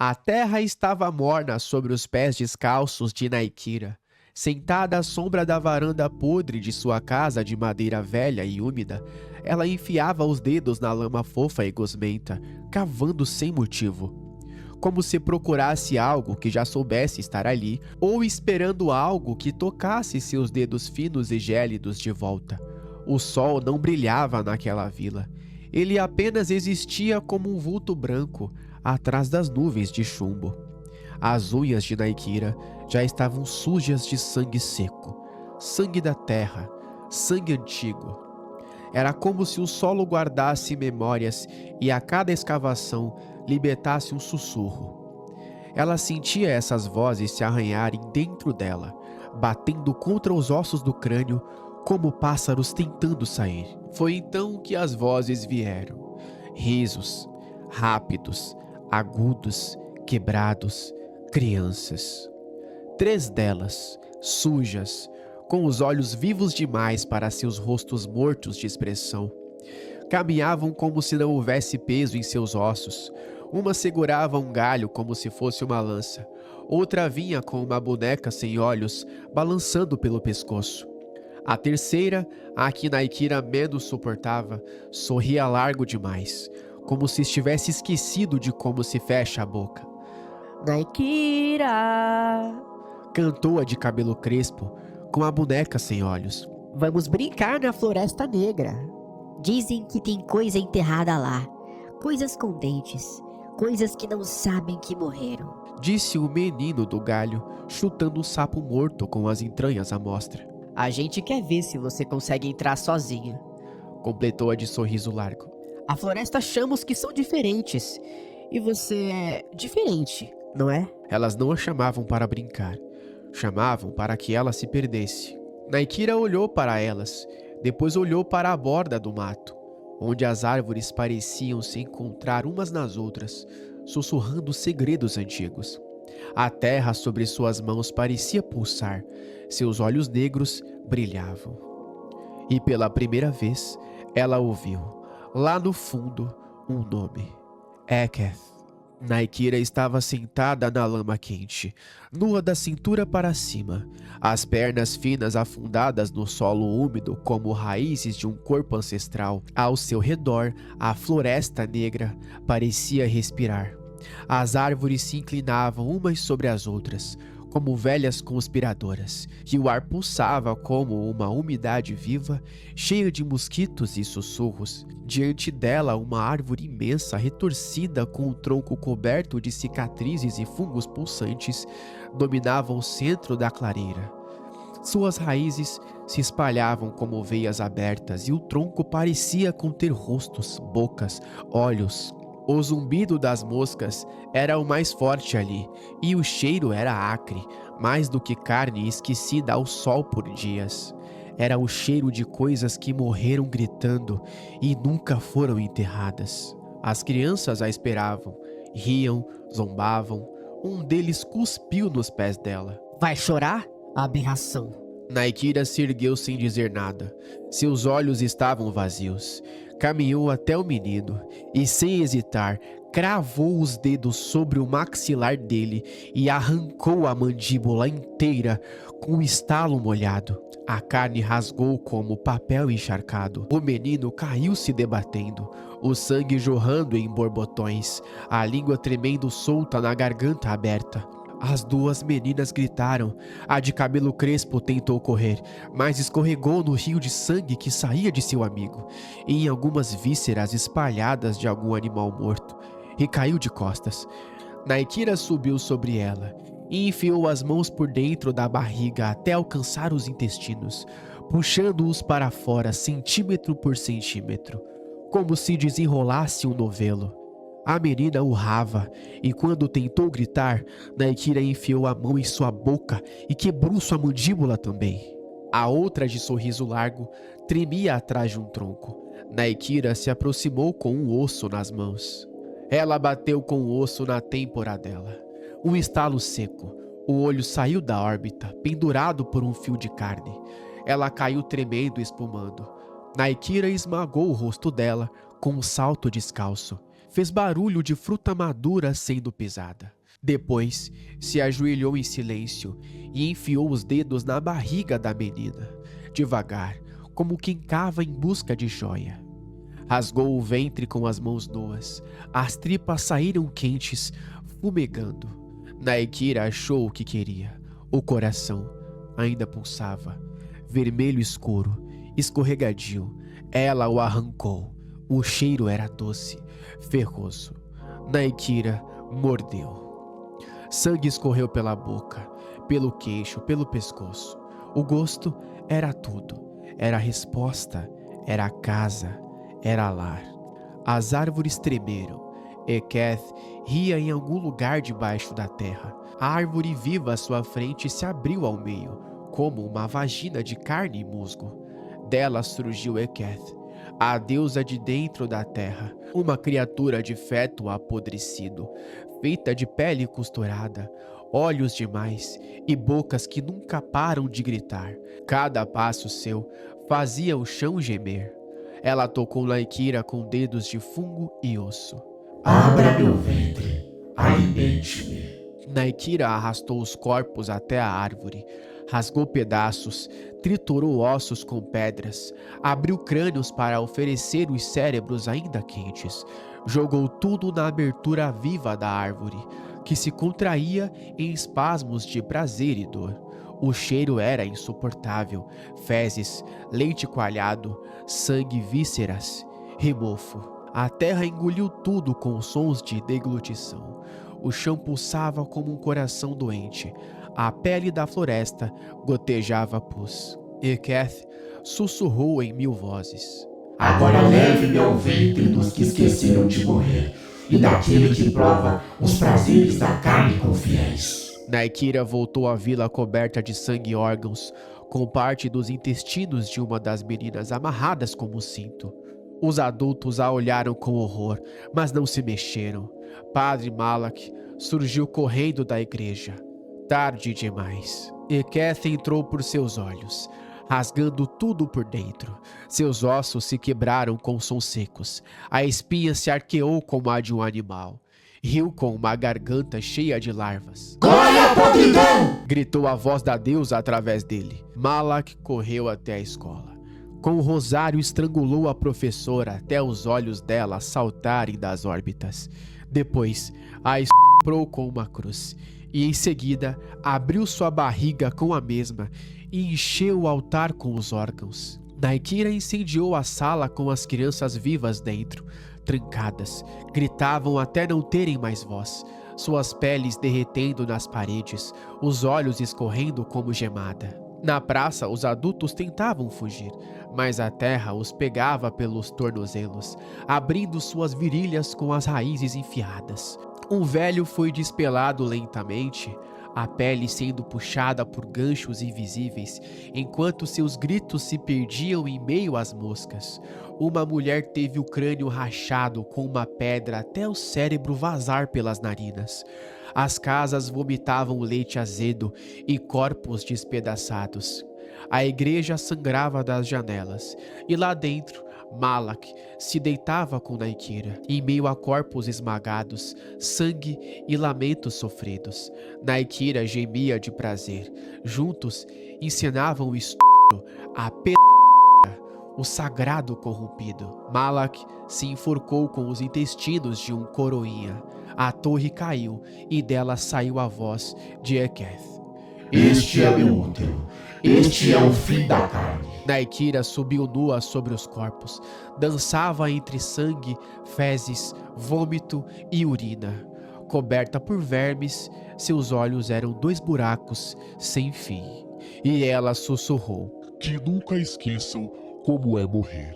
A terra estava morna sobre os pés descalços de Naikira. Sentada à sombra da varanda podre de sua casa de madeira velha e úmida, ela enfiava os dedos na lama fofa e gosmenta, cavando sem motivo, como se procurasse algo que já soubesse estar ali, ou esperando algo que tocasse seus dedos finos e gélidos de volta. O sol não brilhava naquela vila. Ele apenas existia como um vulto branco, atrás das nuvens de chumbo. As unhas de Naikira já estavam sujas de sangue seco, sangue da terra, sangue antigo. Era como se o solo guardasse memórias e a cada escavação libertasse um sussurro. Ela sentia essas vozes se arranharem dentro dela, batendo contra os ossos do crânio como pássaros tentando sair. Foi então que as vozes vieram. Risos, rápidos, agudos, quebrados, crianças. 3 delas, sujas, com os olhos vivos demais para seus rostos mortos de expressão. Caminhavam como se não houvesse peso em seus ossos. Uma segurava um galho como se fosse uma lança. Outra vinha com uma boneca sem olhos, balançando pelo pescoço. A terceira, a que Naikira menos suportava, sorria largo demais, como se estivesse esquecido de como se fecha a boca. Naikira, Cantou a de cabelo crespo, com a boneca sem olhos. vamos brincar na Floresta Negra. Dizem que tem coisa enterrada lá, coisas com dentes, coisas que não sabem que morreram. Disse o menino do galho, chutando um sapo morto com as entranhas à mostra. A gente quer ver se você consegue entrar sozinha. Completou a de sorriso largo. A floresta chama os que são diferentes. E você é diferente, não é? Elas não a chamavam para brincar. Chamavam para que ela se perdesse. Naikira olhou para elas, depois olhou para a borda do mato, onde as árvores pareciam se encontrar umas nas outras, sussurrando segredos antigos. A terra sobre suas mãos parecia pulsar, seus olhos negros brilhavam. E pela primeira vez, ela ouviu, lá no fundo, um nome. Eketh. Naikira estava sentada na lama quente, nua da cintura para cima, as pernas finas afundadas no solo úmido como raízes de um corpo ancestral. Ao seu redor, a floresta negra parecia respirar. As árvores se inclinavam umas sobre as outras, como velhas conspiradoras, e o ar pulsava como uma umidade viva, cheia de mosquitos e sussurros. Diante dela, uma árvore imensa, retorcida com o tronco coberto de cicatrizes e fungos pulsantes, dominava o centro da clareira. Suas raízes se espalhavam como veias abertas e o tronco parecia conter rostos, bocas, olhos. O zumbido das moscas era o mais forte ali, e o cheiro era acre, mais do que carne esquecida ao sol por dias. Era o cheiro de coisas que morreram gritando e nunca foram enterradas. As crianças a esperavam, riam, zombavam. Um deles cuspiu nos pés dela. Vai chorar? Aberração. Naikira se ergueu sem dizer nada. Seus olhos estavam vazios. Caminhou até o menino e, sem hesitar, cravou os dedos sobre o maxilar dele e arrancou a mandíbula inteira com um estalo molhado. A carne rasgou como papel encharcado. O menino caiu se debatendo, o sangue jorrando em borbotões, a língua tremendo solta na garganta aberta. As 2 meninas gritaram. A de cabelo crespo tentou correr, mas escorregou no rio de sangue que saía de seu amigo, e em algumas vísceras espalhadas de algum animal morto, e caiu de costas. Naikira subiu sobre ela e enfiou as mãos por dentro da barriga até alcançar os intestinos, puxando-os para fora centímetro por centímetro, como se desenrolasse um novelo. A menina urrava, e quando tentou gritar, Naikira enfiou a mão em sua boca e quebrou sua mandíbula também. A outra, de sorriso largo, tremia atrás de um tronco. Naikira se aproximou com um osso nas mãos. Ela bateu com o osso na têmpora dela. Um estalo seco. O olho saiu da órbita, pendurado por um fio de carne. Ela caiu tremendo e espumando. Naikira esmagou o rosto dela com um salto descalço. fez barulho de fruta madura sendo pisada. Depois, se ajoelhou em silêncio e enfiou os dedos na barriga da menina, devagar, como quem cava em busca de joia. Rasgou o ventre com as mãos nuas, as tripas saíram quentes, fumegando. Naikira achou o que queria. O coração ainda pulsava, vermelho escuro, escorregadio. Ela o arrancou. O cheiro era doce, ferroso. Naikira mordeu. Sangue escorreu pela boca, pelo queixo, pelo pescoço. O gosto era tudo. Era a resposta, era a casa, era lar. As árvores tremeram. Eketh ria em algum lugar debaixo da terra. A árvore viva à sua frente se abriu ao meio, como uma vagina de carne e musgo. Dela surgiu Eketh, a deusa de dentro da terra, uma criatura de feto apodrecido, feita de pele costurada, olhos demais e bocas que nunca param de gritar. Cada passo seu fazia o chão gemer. Ela tocou Naikira com dedos de fungo e osso. Abra meu ventre, alimente-me. Naikira arrastou os corpos até a árvore, rasgou pedaços, triturou ossos com pedras, abriu crânios para oferecer os cérebros ainda quentes, jogou tudo na abertura viva da árvore, que se contraía em espasmos de prazer e dor. O cheiro era insuportável, fezes, leite coalhado, sangue, vísceras, remofo. A terra engoliu tudo com sons de deglutição. O chão pulsava como um coração doente. A pele da floresta gotejava pus. Eketh sussurrou em 1000 vozes. Agora leve-me ao ventre dos que esqueceram de morrer e daquele que prova os prazeres da carne com fiéis. Naikira voltou à vila coberta de sangue e órgãos, com parte dos intestinos de uma das meninas amarradas como um cinto. Os adultos a olharam com horror, mas não se mexeram. Padre Malak surgiu correndo da igreja. Tarde demais. Eketh entrou por seus olhos, rasgando tudo por dentro. Seus ossos se quebraram com sons secos. A espinha se arqueou como a de um animal. Riu com uma garganta cheia de larvas. Glória à podridão! Gritou a voz da deusa através dele. Malak correu até a escola. Com o rosário estrangulou a professora até os olhos dela saltarem das órbitas. Depois, a estuprou com uma cruz. E em seguida, abriu sua barriga com a mesma e encheu o altar com os órgãos. Naikira incendiou a sala com as crianças vivas dentro, trancadas. Gritavam até não terem mais voz, suas peles derretendo nas paredes, os olhos escorrendo como gemada. Na praça, os adultos tentavam fugir, mas a terra os pegava pelos tornozelos, abrindo suas virilhas com as raízes enfiadas. Um velho foi despelado lentamente, a pele sendo puxada por ganchos invisíveis, enquanto seus gritos se perdiam em meio às moscas. Uma mulher teve o crânio rachado com uma pedra até o cérebro vazar pelas narinas. As casas vomitavam leite azedo e corpos despedaçados. A igreja sangrava das janelas, e lá dentro, Malak se deitava com Naikira, em meio a corpos esmagados, sangue e lamentos sofridos. Naikira gemia de prazer. Juntos, encenavam o estupro, a o sagrado corrompido. Malak se enforcou com os intestinos de um coroinha. A torre caiu e dela saiu a voz de Eketh. Este é meu útero. Este é o fim da carne. Naikira subiu nua sobre os corpos. Dançava entre sangue, fezes, vômito e urina. Coberta por vermes, seus olhos eram 2 buracos sem fim. E ela sussurrou. Que nunca esqueçam como é morrer,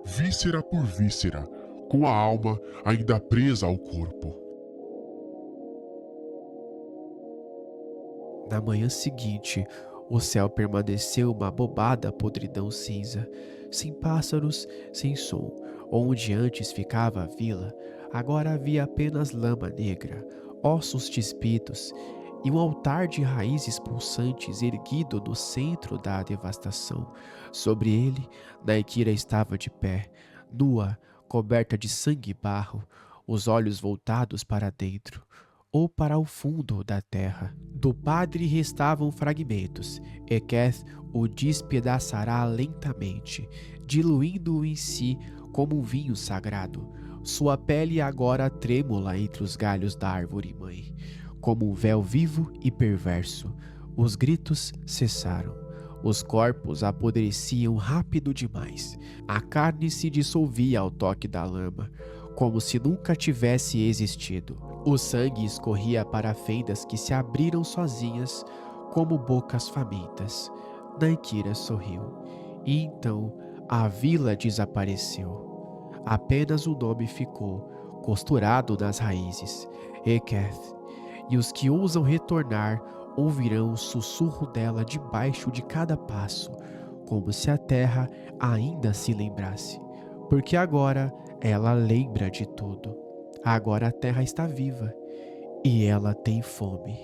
víscera por víscera, com a alma ainda presa ao corpo. Na manhã seguinte, o céu permaneceu uma abobada podridão cinza, sem pássaros, sem som. Onde antes ficava a vila, agora havia apenas lama negra, ossos despidos e um altar de raízes pulsantes erguido no centro da devastação. Sobre ele, Naikira estava de pé, nua, coberta de sangue e barro. os olhos voltados para dentro ou para o fundo da terra. Do padre restavam fragmentos. Eketh o despedaçará lentamente, diluindo-o em si como um vinho sagrado. Sua pele agora trêmula entre os galhos da árvore-mãe, como um véu vivo e perverso. Os gritos cessaram. Os corpos apodreciam rápido demais. A carne se dissolvia ao toque da lama, como se nunca tivesse existido. O sangue escorria para fendas que se abriram sozinhas, como bocas famintas. Naikira sorriu. E então a vila desapareceu. Apenas o nome ficou, costurado nas raízes. Eketh. E os que ousam retornar ouvirão o sussurro dela debaixo de cada passo, como se a terra ainda se lembrasse. Porque agora ela lembra de tudo. Agora a terra está viva e ela tem fome.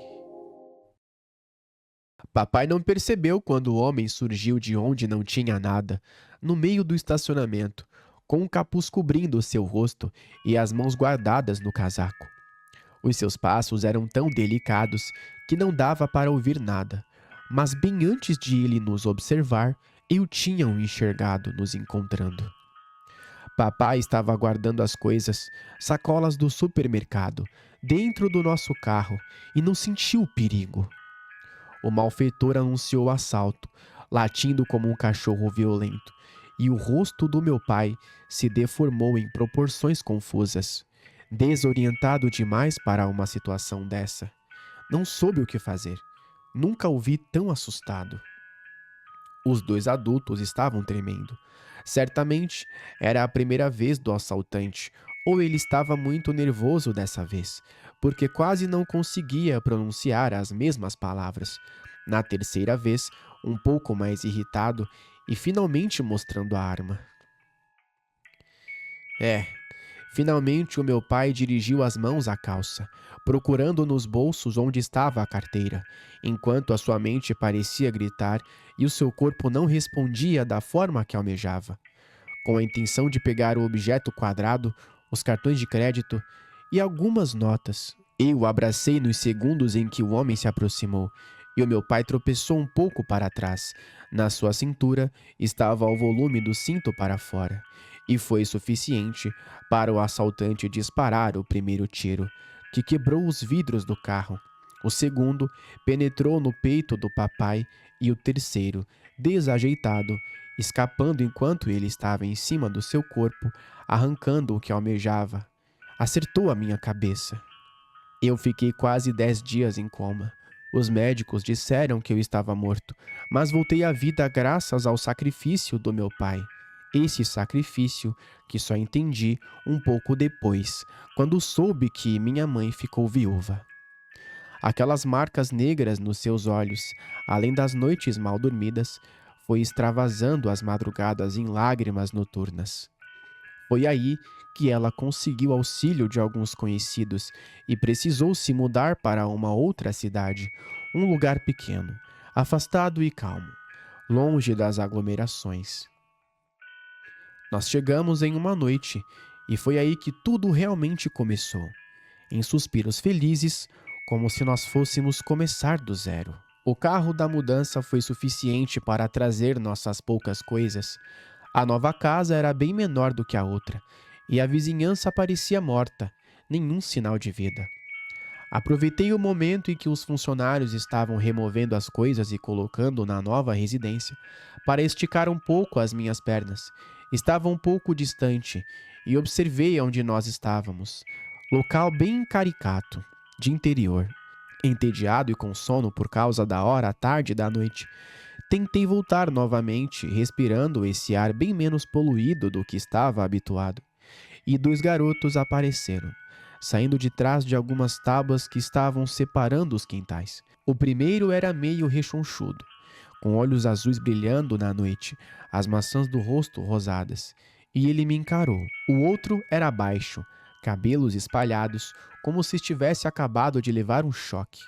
Papai não percebeu quando o homem surgiu de onde não tinha nada, no meio do estacionamento, com um capuz cobrindo o seu rosto e as mãos guardadas no casaco. Os seus passos eram tão delicados que não dava para ouvir nada, mas bem antes de ele nos observar, eu tinha o enxergado nos encontrando. Papai estava guardando as coisas, sacolas do supermercado, dentro do nosso carro e não sentiu o perigo. O malfeitor anunciou o assalto, latindo como um cachorro violento, e o rosto do meu pai se deformou em proporções confusas. Desorientado demais para uma situação dessa, não soube o que fazer. Nunca o vi tão assustado. Os dois adultos estavam tremendo. Certamente era a primeira vez do assaltante, ou ele estava muito nervoso dessa vez, porque quase não conseguia pronunciar as mesmas palavras. Na terceira vez, um pouco mais irritado e finalmente mostrando a arma. Finalmente o meu pai dirigiu as mãos à calça, procurando nos bolsos onde estava a carteira, enquanto a sua mente parecia gritar e o seu corpo não respondia da forma que almejava. Com a intenção de pegar o objeto quadrado, os cartões de crédito e algumas notas, eu o abracei nos segundos em que o homem se aproximou, e o meu pai tropeçou um pouco para trás. Na sua cintura estava o volume do cinto para fora. E foi suficiente para o assaltante disparar o primeiro tiro, que quebrou os vidros do carro. O segundo penetrou no peito do papai e o terceiro, desajeitado, escapando enquanto ele estava em cima do seu corpo, arrancando o que almejava, acertou a minha cabeça. Eu fiquei quase 10 dias em coma. Os médicos disseram que eu estava morto, mas voltei à vida graças ao sacrifício do meu pai. Esse sacrifício que só entendi um pouco depois, quando soube que minha mãe ficou viúva. Aquelas marcas negras nos seus olhos, além das noites mal dormidas, foi extravasando as madrugadas em lágrimas noturnas. Foi aí que ela conseguiu auxílio de alguns conhecidos e precisou se mudar para uma outra cidade, um lugar pequeno, afastado e calmo, longe das aglomerações. Nós chegamos em uma noite e foi aí que tudo realmente começou, em suspiros felizes, como se nós fôssemos começar do zero. O carro da mudança foi suficiente para trazer nossas poucas coisas. A nova casa era bem menor do que a outra, e a vizinhança parecia morta, nenhum sinal de vida. Aproveitei o momento em que os funcionários estavam removendo as coisas e colocando na nova residência para esticar um pouco as minhas pernas. Estava um pouco distante e observei onde nós estávamos. Local bem caricato, de interior. Entediado e com sono por causa da hora tarde da noite, tentei voltar novamente, respirando esse ar bem menos poluído do que estava habituado. E 2 garotos apareceram, saindo de trás de algumas tábuas que estavam separando os quintais. O primeiro era meio rechonchudo, com olhos azuis brilhando na noite, as maçãs do rosto rosadas, e ele me encarou. O outro era baixo, cabelos espalhados, como se estivesse acabado de levar um choque.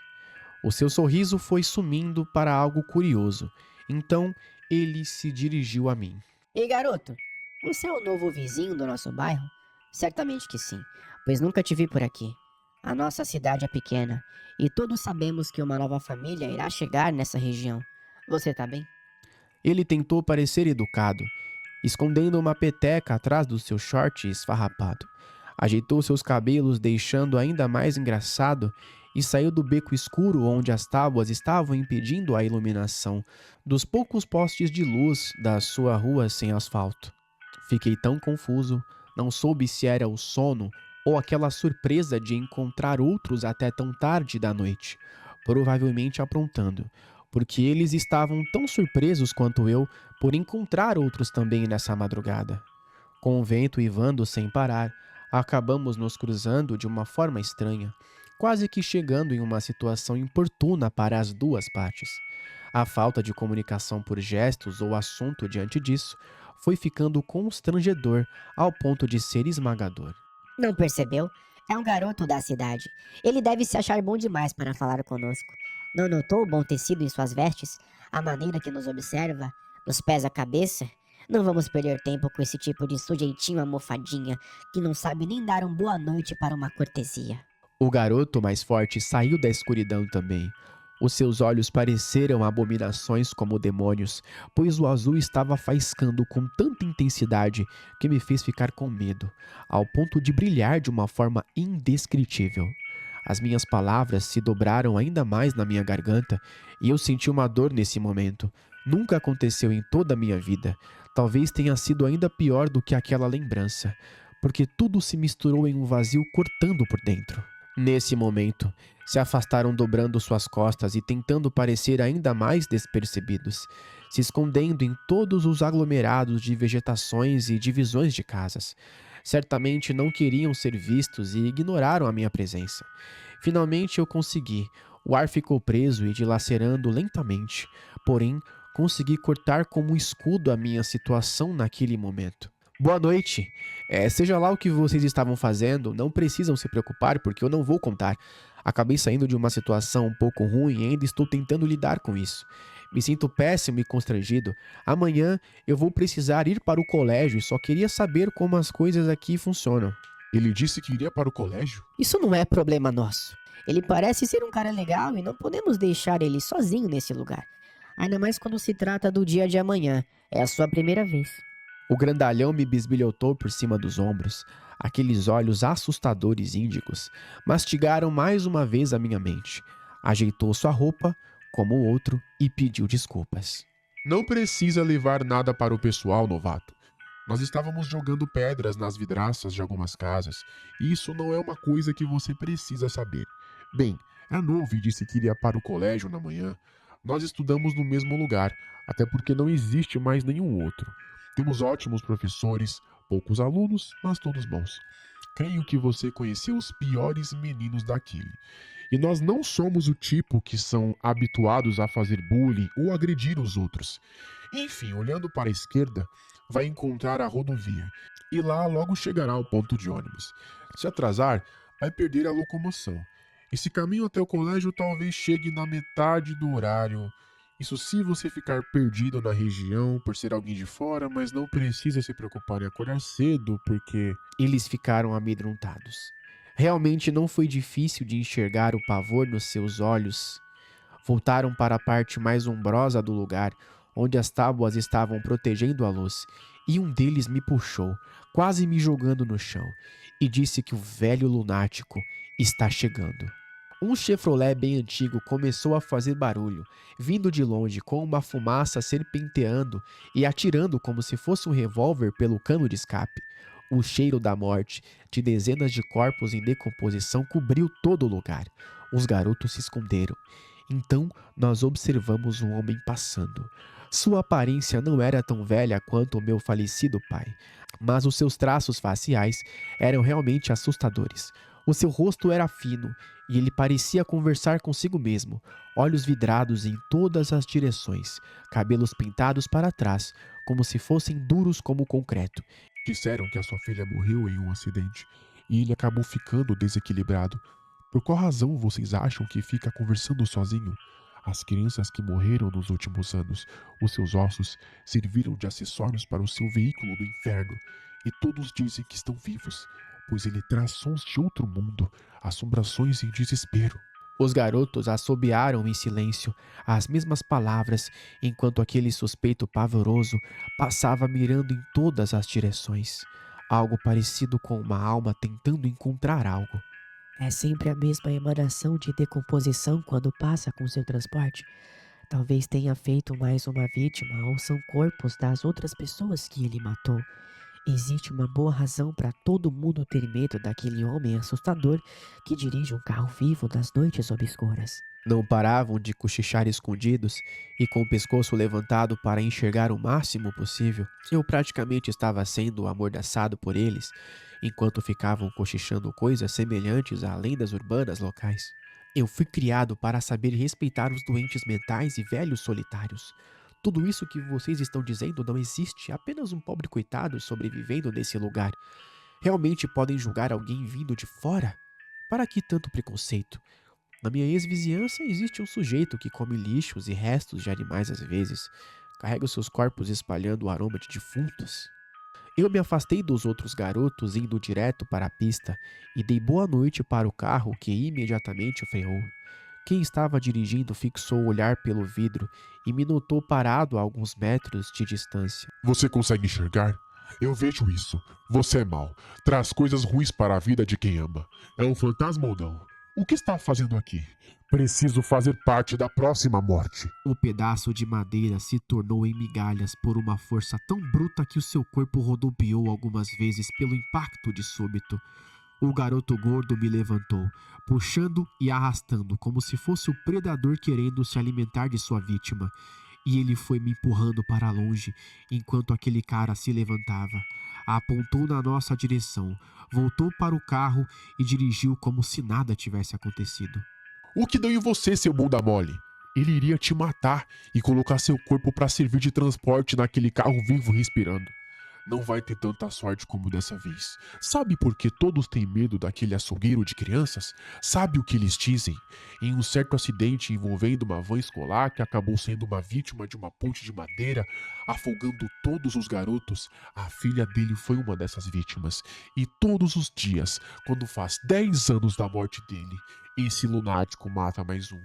O seu sorriso foi sumindo para algo curioso. Então ele se dirigiu a mim. Ei, garoto, você é o novo vizinho do nosso bairro? Certamente que sim, pois nunca te vi por aqui. A nossa cidade é pequena, e todos sabemos que uma nova família irá chegar nessa região. Você tá bem? Ele tentou parecer educado, escondendo uma peteca atrás do seu short esfarrapado. Ajeitou seus cabelos, deixando ainda mais engraçado, e saiu do beco escuro onde as tábuas estavam impedindo a iluminação dos poucos postes de luz da sua rua sem asfalto. Fiquei tão confuso, não soube se era o sono ou aquela surpresa de encontrar outros até tão tarde da noite, provavelmente aprontando, porque eles estavam tão surpresos quanto eu por encontrar outros também nessa madrugada. Com o vento ivando sem parar, acabamos nos cruzando de uma forma estranha, quase que chegando em uma situação importuna para as duas partes. A falta de comunicação por gestos ou assunto diante disso foi ficando constrangedor ao ponto de ser esmagador. Não percebeu? É um garoto da cidade. Ele deve se achar bom demais para falar conosco. Não notou o bom tecido em suas vestes? A maneira que nos observa? Dos pés à cabeça? Não vamos perder tempo com esse tipo de sujeitinho almofadinha que não sabe nem dar uma boa noite para uma cortesia. O garoto mais forte saiu da escuridão também. Os seus olhos pareceram abominações como demônios, pois o azul estava faiscando com tanta intensidade que me fez ficar com medo, ao ponto de brilhar de uma forma indescritível. As minhas palavras se dobraram ainda mais na minha garganta e eu senti uma dor nesse momento. Nunca aconteceu em toda a minha vida. Talvez tenha sido ainda pior do que aquela lembrança, porque tudo se misturou em um vazio cortando por dentro. Nesse momento, se afastaram dobrando suas costas e tentando parecer ainda mais despercebidos, se escondendo em todos os aglomerados de vegetações e divisões de casas. Certamente não queriam ser vistos e ignoraram a minha presença. Finalmente eu consegui. O ar ficou preso e dilacerando lentamente, porém consegui cortar como um escudo a minha situação naquele momento. Boa noite. Seja lá o que vocês estavam fazendo, não precisam se preocupar porque eu não vou contar. Acabei saindo de uma situação um pouco ruim e ainda estou tentando lidar com isso. Me sinto péssimo e constrangido. Amanhã eu vou precisar ir para o colégio e só queria saber como as coisas aqui funcionam. Ele disse que iria para o colégio? Isso não é problema nosso. Ele parece ser um cara legal e não podemos deixar ele sozinho nesse lugar. Ainda mais quando se trata do dia de amanhã. É a sua primeira vez. O grandalhão me bisbilhotou por cima dos ombros. Aqueles olhos assustadores índigos mastigaram mais uma vez a minha mente. Ajeitou sua roupa, como o outro, e pediu desculpas. Não precisa levar nada para o pessoal, novato. Nós estávamos jogando pedras nas vidraças de algumas casas, e isso não é uma coisa que você precisa saber. Bem, é novo e disse que iria para o colégio na manhã. Nós estudamos no mesmo lugar, até porque não existe mais nenhum outro. Temos ótimos professores, poucos alunos, mas todos bons. Creio que você conheceu os piores meninos daquele. E nós não somos o tipo que são habituados a fazer bullying ou agredir os outros. Enfim, olhando para a esquerda, vai encontrar a rodovia. E lá logo chegará ao ponto de ônibus. Se atrasar, vai perder a locomoção. Esse caminho até o colégio talvez chegue na metade do horário. Isso se você ficar perdido na região por ser alguém de fora, mas não precisa se preocupar em acordar cedo, porque... Eles ficaram amedrontados. Realmente não foi difícil de enxergar o pavor nos seus olhos. Voltaram para a parte mais ombrosa do lugar, onde as tábuas estavam protegendo a luz, e um deles me puxou, quase me jogando no chão, e disse que o velho lunático está chegando. Um Chevrolet bem antigo começou a fazer barulho, vindo de longe com uma fumaça serpenteando e atirando como se fosse um revólver pelo cano de escape. O cheiro da morte, de dezenas de corpos em decomposição, cobriu todo o lugar. Os garotos se esconderam. Então nós observamos um homem passando. Sua aparência não era tão velha quanto o meu falecido pai, mas os seus traços faciais eram realmente assustadores. O seu rosto era fino e ele parecia conversar consigo mesmo, olhos vidrados em todas as direções, cabelos pintados para trás, como se fossem duros como concreto. Disseram que a sua filha morreu em um acidente e ele acabou ficando desequilibrado. Por qual razão vocês acham que fica conversando sozinho? As crianças que morreram nos últimos anos, os seus ossos serviram de acessórios para o seu veículo do inferno, e todos dizem que estão vivos. pois ele traz sons de outro mundo, assombrações e desespero. Os garotos assobiaram em silêncio as mesmas palavras, enquanto aquele suspeito pavoroso passava mirando em todas as direções. Algo parecido com uma alma tentando encontrar algo. É sempre a mesma emanação de decomposição quando passa com seu transporte. Talvez tenha feito mais uma vítima ou são corpos das outras pessoas que ele matou. Existe uma boa razão para todo mundo ter medo daquele homem assustador que dirige um carro vivo nas noites obscuras. Não paravam de cochichar escondidos e com o pescoço levantado para enxergar o máximo possível. Eu praticamente estava sendo amordaçado por eles, enquanto ficavam cochichando coisas semelhantes a lendas urbanas locais. Eu fui criado para saber respeitar os doentes mentais e velhos solitários. Tudo isso que vocês estão dizendo não existe, apenas um pobre coitado sobrevivendo nesse lugar. Realmente podem julgar alguém vindo de fora? Para que tanto preconceito? Na minha ex-vizinhança existe um sujeito que come lixos e restos de animais às vezes. Carrega os seus corpos espalhando o aroma de defuntos. Eu me afastei dos outros garotos indo direto para a pista e dei boa noite para o carro que imediatamente freou. Quem estava dirigindo fixou o olhar pelo vidro e me notou parado a alguns metros de distância. Você consegue enxergar? Eu vejo isso. Você é mau. Traz coisas ruins para a vida de quem ama. É um fantasma ou não? O que está fazendo aqui? Preciso fazer parte da próxima morte. O pedaço de madeira se tornou em migalhas por uma força tão bruta que o seu corpo rodopiou algumas vezes pelo impacto de súbito. O garoto gordo me levantou, puxando e arrastando como se fosse o predador querendo se alimentar de sua vítima. E ele foi me empurrando para longe, enquanto aquele cara se levantava. Apontou na nossa direção, voltou para o carro e dirigiu como se nada tivesse acontecido. O que deu em você, seu bunda mole? Ele iria te matar e colocar seu corpo para servir de transporte naquele carro vivo respirando. Não vai ter tanta sorte como dessa vez. Sabe por que todos têm medo daquele açougueiro de crianças? Sabe o que eles dizem? Em um certo acidente envolvendo uma van escolar que acabou sendo uma vítima de uma ponte de madeira, afogando todos os garotos, a filha dele foi uma dessas vítimas. E todos os dias, quando faz 10 anos da morte dele, esse lunático mata mais um.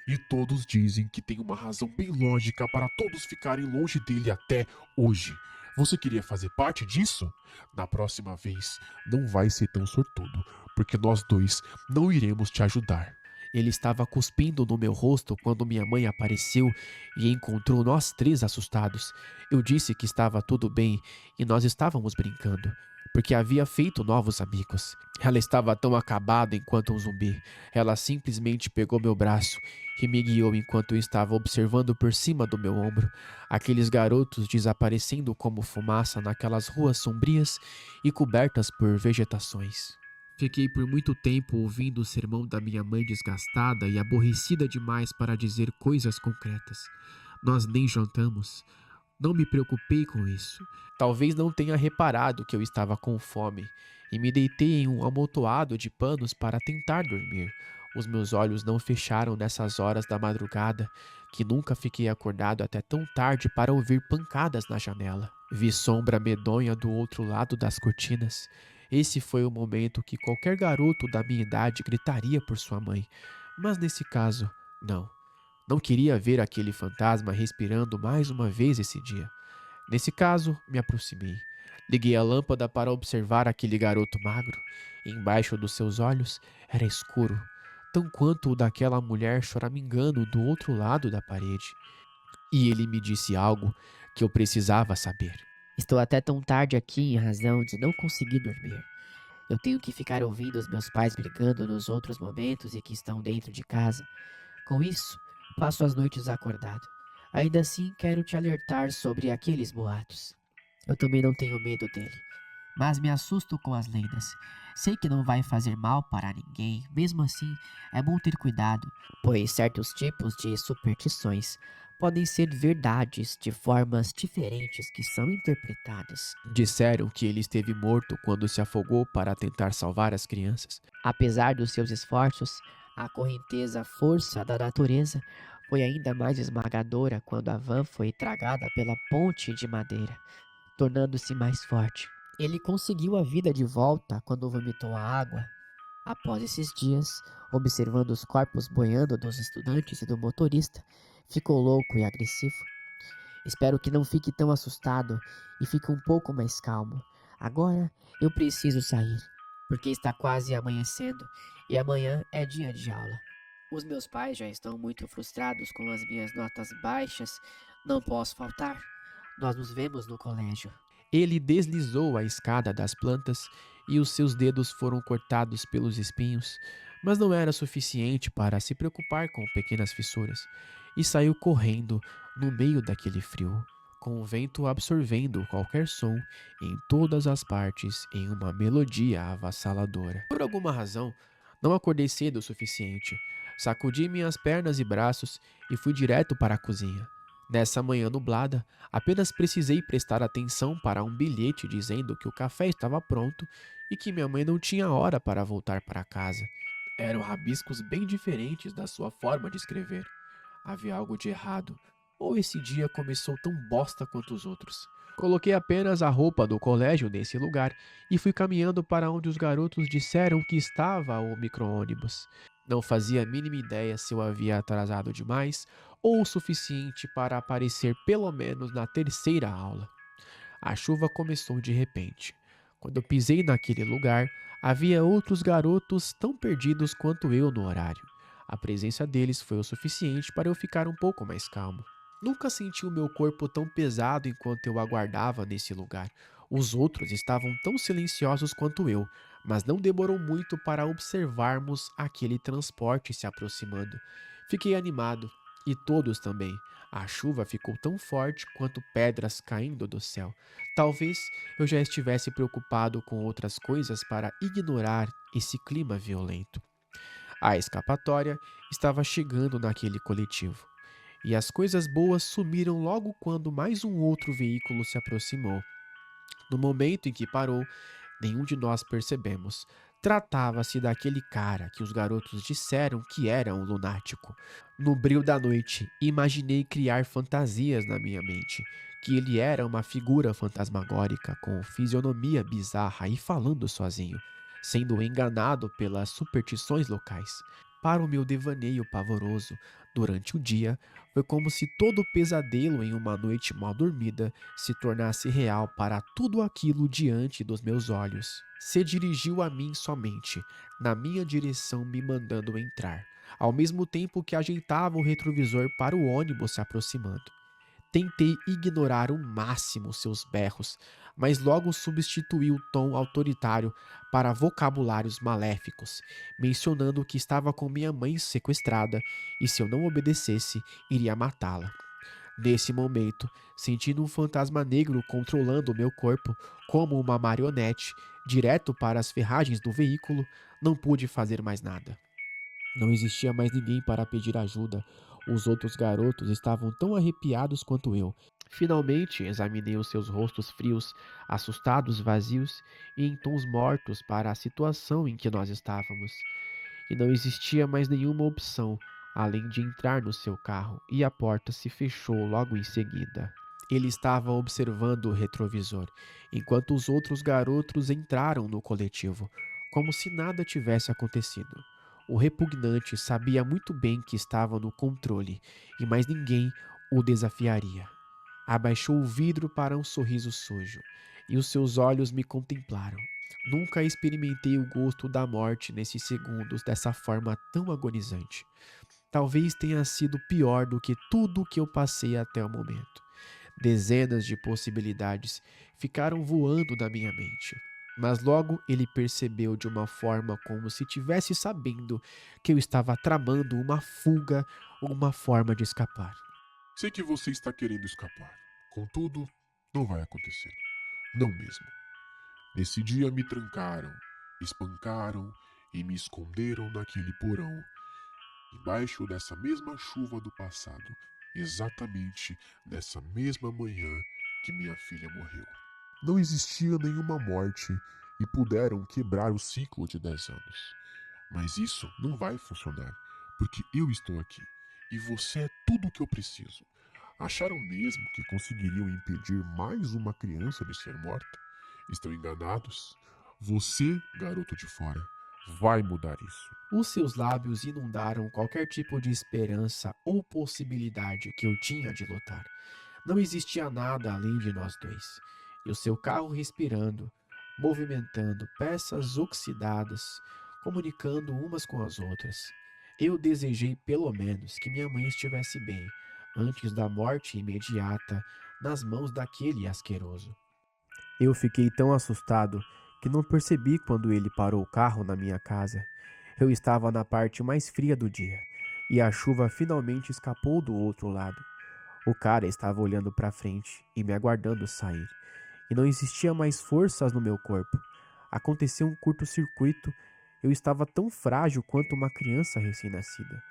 E todos dizem que tem uma razão bem lógica para todos ficarem longe dele até hoje. Você queria fazer parte disso? Na próxima vez, não vai ser tão sortudo, porque nós dois não iremos te ajudar. Ele estava cuspindo no meu rosto quando minha mãe apareceu e encontrou nós três assustados. Eu disse que estava tudo bem e nós estávamos brincando, porque havia feito novos amigos. Ela estava tão acabada enquanto um zumbi. Ela simplesmente pegou meu braço e me guiou enquanto eu estava observando por cima do meu ombro aqueles garotos desaparecendo como fumaça naquelas ruas sombrias e cobertas por vegetações. Fiquei por muito tempo ouvindo o sermão da minha mãe desgastada e aborrecida demais para dizer coisas concretas. Nós nem jantamos. Não me preocupei com isso. Talvez não tenha reparado que eu estava com fome e me deitei em um amontoado de panos para tentar dormir. Os meus olhos não fecharam nessas horas da madrugada, que nunca fiquei acordado até tão tarde para ouvir pancadas na janela. Vi sombra medonha do outro lado das cortinas. Esse foi o momento que qualquer garoto da minha idade gritaria por sua mãe. Mas nesse caso, não. Não queria ver aquele fantasma respirando mais uma vez esse dia. Nesse caso, me aproximei. Liguei a lâmpada para observar aquele garoto magro. Embaixo dos seus olhos era escuro, tão quanto o daquela mulher choramingando do outro lado da parede. E ele me disse algo que eu precisava saber. Estou até tão tarde aqui em razão de não conseguir dormir. Eu tenho que ficar ouvindo os meus pais brigando nos outros momentos e que estão dentro de casa. Com isso, passo as noites acordado. Ainda assim, quero te alertar sobre aqueles boatos. Eu também não tenho medo dele, mas me assusto com as lendas. Sei que não vai fazer mal para ninguém, mesmo assim, é bom ter cuidado, pois certos tipos de superstições podem ser verdades de formas diferentes que são interpretadas. Disseram que ele esteve morto quando se afogou para tentar salvar as crianças. Apesar dos seus esforços, a correnteza força da natureza foi ainda mais esmagadora quando a van foi tragada pela ponte de madeira, tornando-se mais forte. Ele conseguiu a vida de volta quando vomitou a água. Após esses dias, observando os corpos boiando dos estudantes e do motorista, ficou louco e agressivo. Espero que não fique tão assustado e fique um pouco mais calmo. Agora eu preciso sair, porque está quase amanhecendo e amanhã é dia de aula. Os meus pais já estão muito frustrados com as minhas notas baixas. Não posso faltar. Nós nos vemos no colégio. Ele deslizou a escada das plantas e os seus dedos foram cortados pelos espinhos, mas não era suficiente para se preocupar com pequenas fissuras, e saiu correndo no meio daquele frio, com o vento absorvendo qualquer som em todas as partes em uma melodia avassaladora. Por alguma razão, não acordei cedo o suficiente. Sacudi minhas pernas e braços e fui direto para a cozinha. Nessa manhã nublada, apenas precisei prestar atenção para um bilhete dizendo que o café estava pronto e que minha mãe não tinha hora para voltar para casa. Eram rabiscos bem diferentes da sua forma de escrever. Havia algo de errado, ou esse dia começou tão bosta quanto os outros. Coloquei apenas a roupa do colégio nesse lugar e fui caminhando para onde os garotos disseram que estava o micro-ônibus. Não fazia a mínima ideia se eu havia atrasado demais ou o suficiente para aparecer pelo menos na terceira aula. A chuva começou de repente. Quando eu pisei naquele lugar, havia outros garotos tão perdidos quanto eu no horário. A presença deles foi o suficiente para eu ficar um pouco mais calmo. Nunca senti o meu corpo tão pesado enquanto eu aguardava nesse lugar. Os outros estavam tão silenciosos quanto eu, mas não demorou muito para observarmos aquele transporte se aproximando. Fiquei animado, e todos também. A chuva ficou tão forte quanto pedras caindo do céu. Talvez eu já estivesse preocupado com outras coisas para ignorar esse clima violento. A escapatória estava chegando naquele coletivo. E as coisas boas sumiram logo quando mais um outro veículo se aproximou. No momento em que parou, nenhum de nós percebemos. Tratava-se daquele cara que os garotos disseram que era um lunático. No brilho da noite, imaginei criar fantasias na minha mente, que ele era uma figura fantasmagórica com fisionomia bizarra e falando sozinho, sendo enganado pelas superstições locais. Para o meu devaneio pavoroso, durante o dia, foi como se todo pesadelo em uma noite mal dormida se tornasse real para tudo aquilo diante dos meus olhos. Se dirigiu a mim somente, na minha direção me mandando entrar, ao mesmo tempo que ajeitava o retrovisor para o ônibus se aproximando. Tentei ignorar ao máximo seus berros, mas logo substituí o tom autoritário para vocabulários maléficos, mencionando que estava com minha mãe sequestrada e se eu não obedecesse, iria matá-la. Nesse momento, sentindo um fantasma negro controlando o meu corpo, como uma marionete, direto para as ferragens do veículo, não pude fazer mais nada. Não existia mais ninguém para pedir ajuda. Os outros garotos estavam tão arrepiados quanto eu. Finalmente, examinei os seus rostos frios, assustados, vazios e em tons mortos para a situação em que nós estávamos. E não existia mais nenhuma opção além de entrar no seu carro, e a porta se fechou logo em seguida. Ele estava observando o retrovisor, enquanto os outros garotos entraram no coletivo, como se nada tivesse acontecido. O repugnante sabia muito bem que estava no controle e mais ninguém o desafiaria. Abaixou o vidro para um sorriso sujo e os seus olhos me contemplaram. Nunca experimentei o gosto da morte nesses segundos dessa forma tão agonizante. Talvez tenha sido pior do que tudo o que eu passei até o momento. Dezenas de possibilidades ficaram voando na minha mente. Mas logo ele percebeu de uma forma como se tivesse sabendo que eu estava tramando uma fuga ou uma forma de escapar. Sei que você está querendo escapar. Contudo, não vai acontecer. Não mesmo. Nesse dia me trancaram, espancaram e me esconderam naquele porão, embaixo dessa mesma chuva do passado, exatamente nessa mesma manhã que minha filha morreu. Não existia nenhuma morte e puderam quebrar o ciclo de 10 anos. Mas isso não vai funcionar, porque eu estou aqui e você é tudo o que eu preciso. Acharam mesmo que conseguiriam impedir mais uma criança de ser morta? Estão enganados? Você, garoto de fora, vai mudar isso. Os seus lábios inundaram qualquer tipo de esperança ou possibilidade que eu tinha de lutar. Não existia nada além de nós dois. E o seu carro respirando, movimentando peças oxidadas, comunicando umas com as outras. Eu desejei pelo menos que minha mãe estivesse bem, antes da morte imediata nas mãos daquele asqueroso. Eu fiquei tão assustado que não percebi quando ele parou o carro na minha casa. Eu estava na parte mais fria do dia e a chuva finalmente escapou do outro lado. O cara estava olhando para frente e me aguardando sair, e não existia mais forças no meu corpo. Aconteceu um curto-circuito. Eu estava tão frágil quanto uma criança recém-nascida.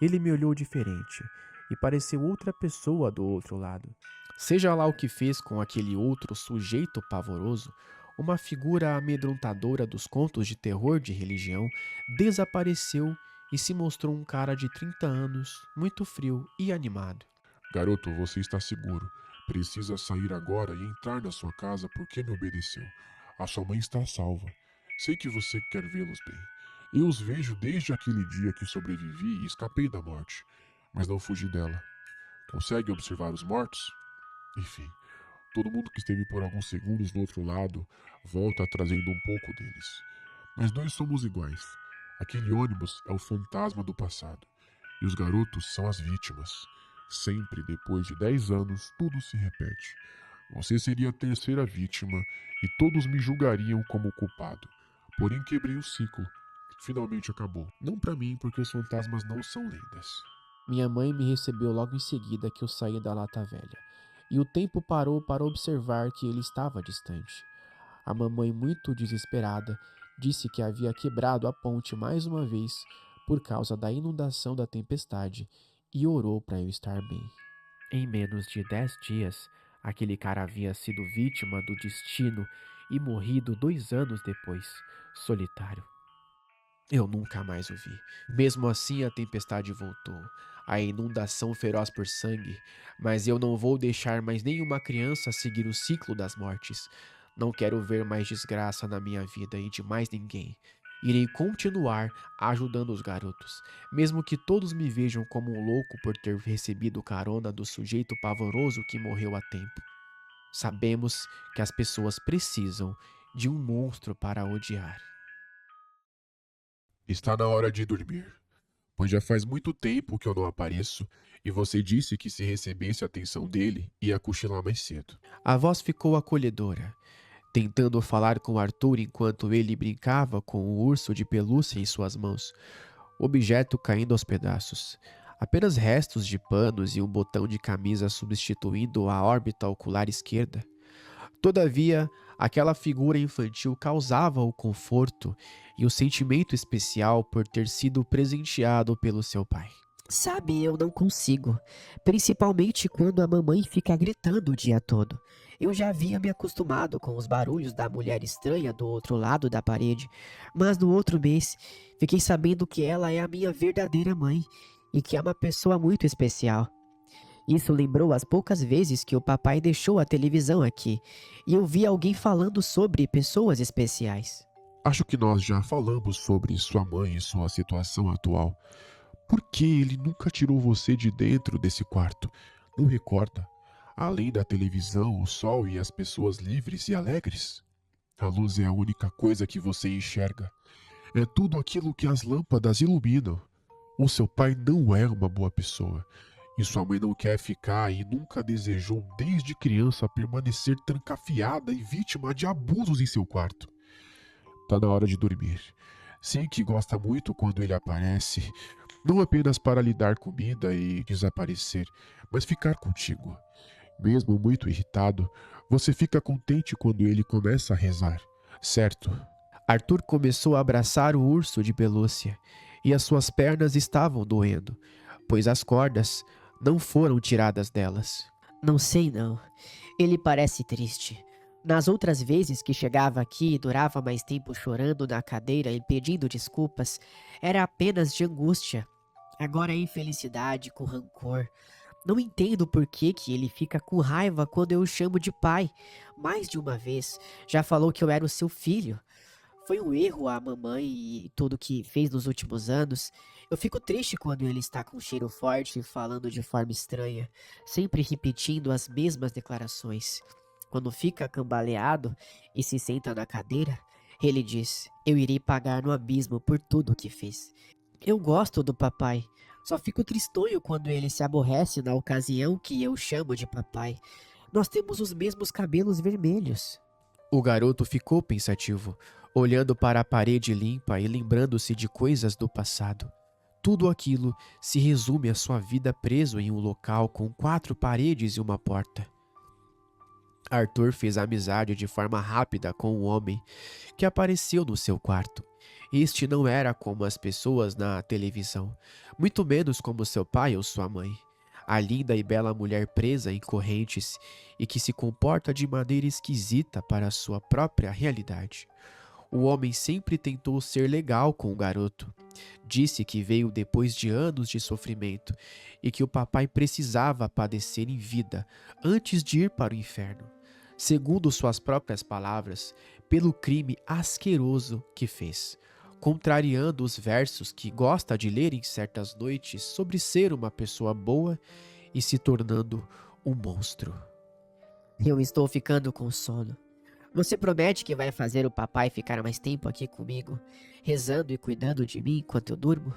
Ele me olhou diferente e pareceu outra pessoa do outro lado. Seja lá o que fez com aquele outro sujeito pavoroso, uma figura amedrontadora dos contos de terror de religião desapareceu e se mostrou um cara de 30 anos, muito frio e animado. Garoto, você está seguro. Precisa sair agora e entrar na sua casa porque me obedeceu. A sua mãe está salva. Sei que você quer vê-los bem. Eu os vejo desde aquele dia que sobrevivi e escapei da morte, mas não fugi dela. Consegue observar os mortos? Enfim, todo mundo que esteve por alguns segundos do outro lado volta trazendo um pouco deles. Nós dois somos iguais. Aquele ônibus é o fantasma do passado e os garotos são as vítimas. Sempre depois de 10 anos, tudo se repete. Você seria a terceira vítima e todos me julgariam como culpado. Porém, quebrei o ciclo. Finalmente acabou. Não pra mim, porque os fantasmas não são lendas. Minha mãe me recebeu logo em seguida que eu saí da lata velha, e o tempo parou para observar que ele estava distante. A mamãe, muito desesperada, disse que havia quebrado a ponte mais uma vez por causa da inundação da tempestade e orou para eu estar bem. Em menos de 10 dias, aquele cara havia sido vítima do destino e morrido 2 anos depois, solitário. Eu nunca mais o vi. Mesmo assim, a tempestade voltou, a inundação feroz por sangue, mas eu não vou deixar mais nenhuma criança seguir o ciclo das mortes. Não quero ver mais desgraça na minha vida e de mais ninguém. Irei continuar ajudando os garotos, mesmo que todos me vejam como um louco por ter recebido carona do sujeito pavoroso que morreu há tempo. Sabemos que as pessoas precisam de um monstro para odiar. Está na hora de dormir, pois já faz muito tempo que eu não apareço e você disse que se recebesse a atenção dele, ia cochilar mais cedo. A voz ficou acolhedora, tentando falar com Arthur enquanto ele brincava com o urso de pelúcia em suas mãos, o objeto caindo aos pedaços. Apenas restos de panos e um botão de camisa substituindo a órbita ocular esquerda. Todavia, aquela figura infantil causava o conforto e o sentimento especial por ter sido presenteado pelo seu pai. Sabe, eu não consigo. Principalmente quando a mamãe fica gritando o dia todo. Eu já havia me acostumado com os barulhos da mulher estranha do outro lado da parede, mas no outro mês fiquei sabendo que ela é a minha verdadeira mãe e que é uma pessoa muito especial. Isso lembrou as poucas vezes que o papai deixou a televisão aqui e eu vi alguém falando sobre pessoas especiais. Acho que nós já falamos sobre sua mãe e sua situação atual. Por que ele nunca tirou você de dentro desse quarto? Não recorda? Além da televisão, o sol e as pessoas livres e alegres. A luz é a única coisa que você enxerga. É tudo aquilo que as lâmpadas iluminam. O seu pai não é uma boa pessoa. E sua mãe não quer ficar e nunca desejou desde criança permanecer trancafiada e vítima de abusos em seu quarto. Tá na hora de dormir. Sei que gosta muito quando ele aparece, não apenas para lhe dar comida e desaparecer, mas ficar contigo. Mesmo muito irritado, você fica contente quando ele começa a rezar, certo? Arthur começou a abraçar o urso de pelúcia e as suas pernas estavam doendo, pois as cordas não foram tiradas delas. Não sei não. Ele parece triste. Nas outras vezes que chegava aqui e durava mais tempo chorando na cadeira e pedindo desculpas, era apenas de angústia. Agora é infelicidade com rancor. Não entendo por que ele fica com raiva quando eu o chamo de pai. Mais de uma vez já falou que eu era o seu filho. Foi um erro a mamãe e tudo que fez nos últimos anos. Eu fico triste quando ele está com um cheiro forte e falando de forma estranha, sempre repetindo as mesmas declarações. Quando fica cambaleado e se senta na cadeira, ele diz: "Eu irei pagar no abismo por tudo o que fiz." Eu gosto do papai, só fico tristonho quando ele se aborrece na ocasião que eu chamo de papai. Nós temos os mesmos cabelos vermelhos. O garoto ficou pensativo, olhando para a parede limpa e lembrando-se de coisas do passado. Tudo aquilo se resume à sua vida preso em um local com 4 paredes e uma porta. Arthur fez amizade de forma rápida com um homem que apareceu no seu quarto. Este não era como as pessoas na televisão, muito menos como seu pai ou sua mãe. A linda e bela mulher presa em correntes e que se comporta de maneira esquisita para a sua própria realidade. O homem sempre tentou ser legal com o garoto. Disse que veio depois de anos de sofrimento e que o papai precisava padecer em vida antes de ir para o inferno. Segundo suas próprias palavras, pelo crime asqueroso que fez, contrariando os versos que gosta de ler em certas noites sobre ser uma pessoa boa e se tornando um monstro. Eu estou ficando com sono. Você promete que vai fazer o papai ficar mais tempo aqui comigo, rezando e cuidando de mim enquanto eu durmo?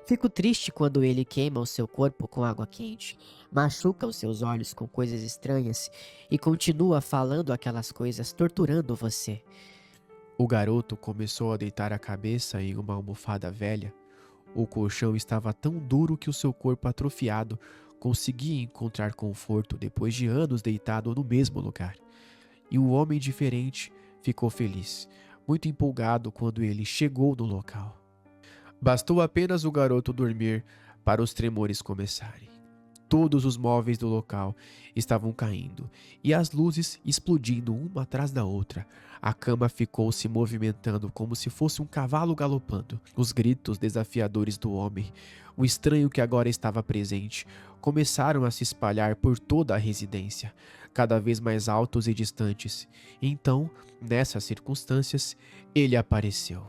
Fico triste quando ele queima o seu corpo com água quente, machuca os seus olhos com coisas estranhas e continua falando aquelas coisas, torturando você. O garoto começou a deitar a cabeça em uma almofada velha. O colchão estava tão duro que o seu corpo atrofiado conseguia encontrar conforto depois de anos deitado no mesmo lugar. E o homem diferente ficou feliz, muito empolgado quando ele chegou no local. Bastou apenas o garoto dormir para os tremores começarem. Todos os móveis do local estavam caindo e as luzes explodindo uma atrás da outra. A cama ficou se movimentando como se fosse um cavalo galopando. Os gritos desafiadores do homem, o estranho que agora estava presente, começaram a se espalhar por toda a residência, cada vez mais altos e distantes. Então, nessas circunstâncias, ele apareceu.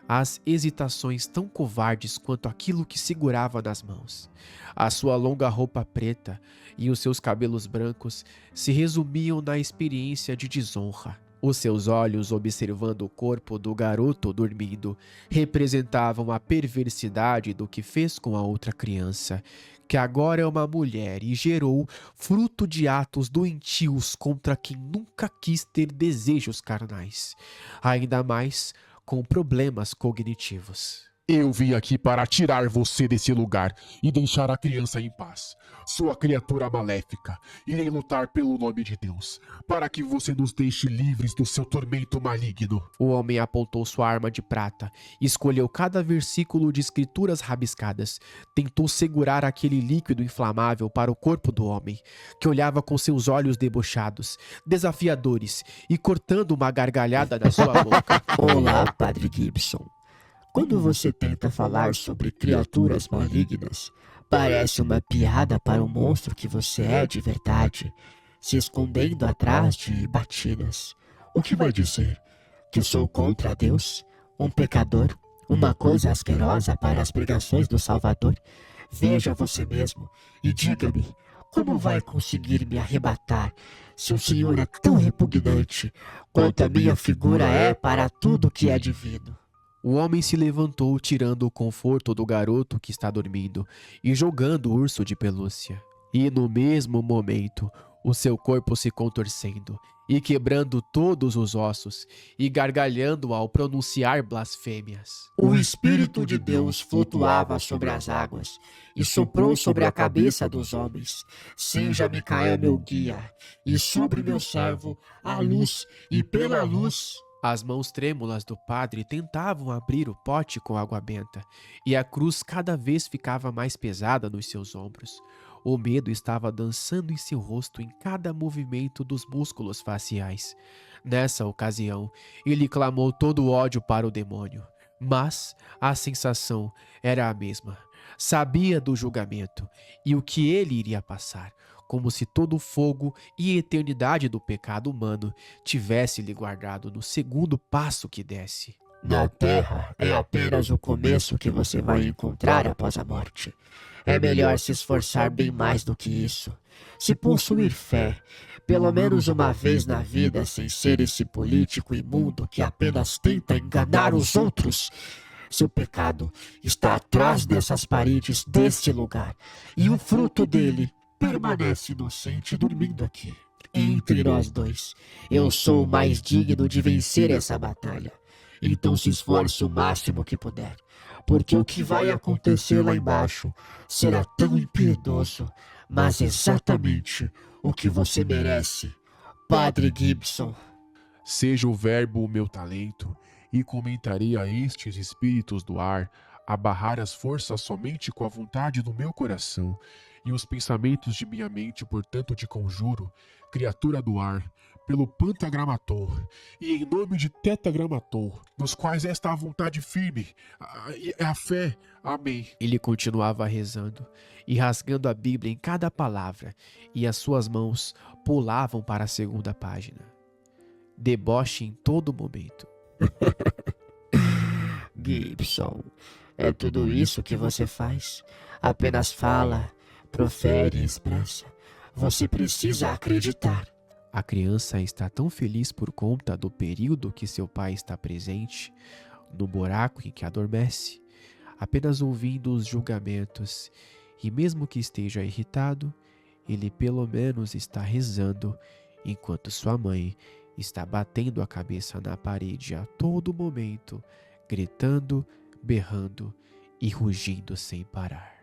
As hesitações tão covardes quanto aquilo que segurava nas mãos. A sua longa roupa preta e os seus cabelos brancos se resumiam na experiência de desonra. Os seus olhos, observando o corpo do garoto dormindo, representavam a perversidade do que fez com a outra criança, que agora é uma mulher e gerou fruto de atos doentios contra quem nunca quis ter desejos carnais. Ainda mais com problemas cognitivos. Eu vim aqui para tirar você desse lugar e deixar a criança em paz. Sua criatura maléfica, irei lutar pelo nome de Deus, para que você nos deixe livres do seu tormento maligno. O homem apontou sua arma de prata, escolheu cada versículo de escrituras rabiscadas, tentou segurar aquele líquido inflamável para o corpo do homem, que olhava com seus olhos debochados, desafiadores e cortando uma gargalhada da sua boca. Olá, Padre Gibson. Quando você tenta falar sobre criaturas malignas, parece uma piada para o monstro que você é de verdade, se escondendo atrás de batidas. O que vai dizer? Que sou contra Deus? Um pecador? Uma coisa asquerosa para as pregações do Salvador? Veja você mesmo e diga-me, como vai conseguir me arrebatar se o Senhor é tão repugnante quanto a minha figura é para tudo que é divino? O homem se levantou, tirando o conforto do garoto que está dormindo e jogando o urso de pelúcia. E no mesmo momento, o seu corpo se contorcendo e quebrando todos os ossos e gargalhando ao pronunciar blasfêmias. O Espírito de Deus flutuava sobre as águas e soprou sobre a cabeça dos homens. Seja Micael meu guia, e sobre meu servo a luz, e pela luz... As mãos trêmulas do padre tentavam abrir o pote com água benta, e a cruz cada vez ficava mais pesada nos seus ombros. O medo estava dançando em seu rosto em cada movimento dos músculos faciais. Nessa ocasião, ele clamou todo o ódio para o demônio. Mas a sensação era a mesma. Sabia do julgamento e o que ele iria passar, como se todo o fogo e eternidade do pecado humano tivesse lhe guardado no segundo passo que desse. Na Terra é apenas o começo que você vai encontrar após a morte. É melhor se esforçar bem mais do que isso. Se possuir fé, pelo menos uma vez na vida, sem ser esse político imundo que apenas tenta enganar os outros. Seu pecado está atrás dessas paredes deste lugar, e o fruto dele permanece inocente dormindo aqui. Entre nós dois, eu sou o mais digno de vencer essa batalha. Então se esforce o máximo que puder, porque o que vai acontecer lá embaixo será tão impiedoso, mas exatamente o que você merece, Padre Gibson. Seja o verbo o meu talento, e comentarei a estes espíritos do ar, a barrar as forças somente com a vontade do meu coração, e os pensamentos de minha mente, portanto te conjuro, criatura do ar, pelo Pentagramator, e em nome de Tetragramator, nos quais esta a vontade firme, é a fé. Amém. Ele continuava rezando e rasgando a Bíblia em cada palavra, e as suas mãos pulavam para a segunda página. Deboche em todo momento. Gibson, é tudo isso que você faz? Apenas fala, profere e expressa. Você precisa acreditar. A criança está tão feliz por conta do período que seu pai está presente, no buraco em que adormece, apenas ouvindo os julgamentos, e mesmo que esteja irritado, ele pelo menos está rezando, enquanto sua mãe está batendo a cabeça na parede a todo momento, gritando, berrando e rugindo sem parar.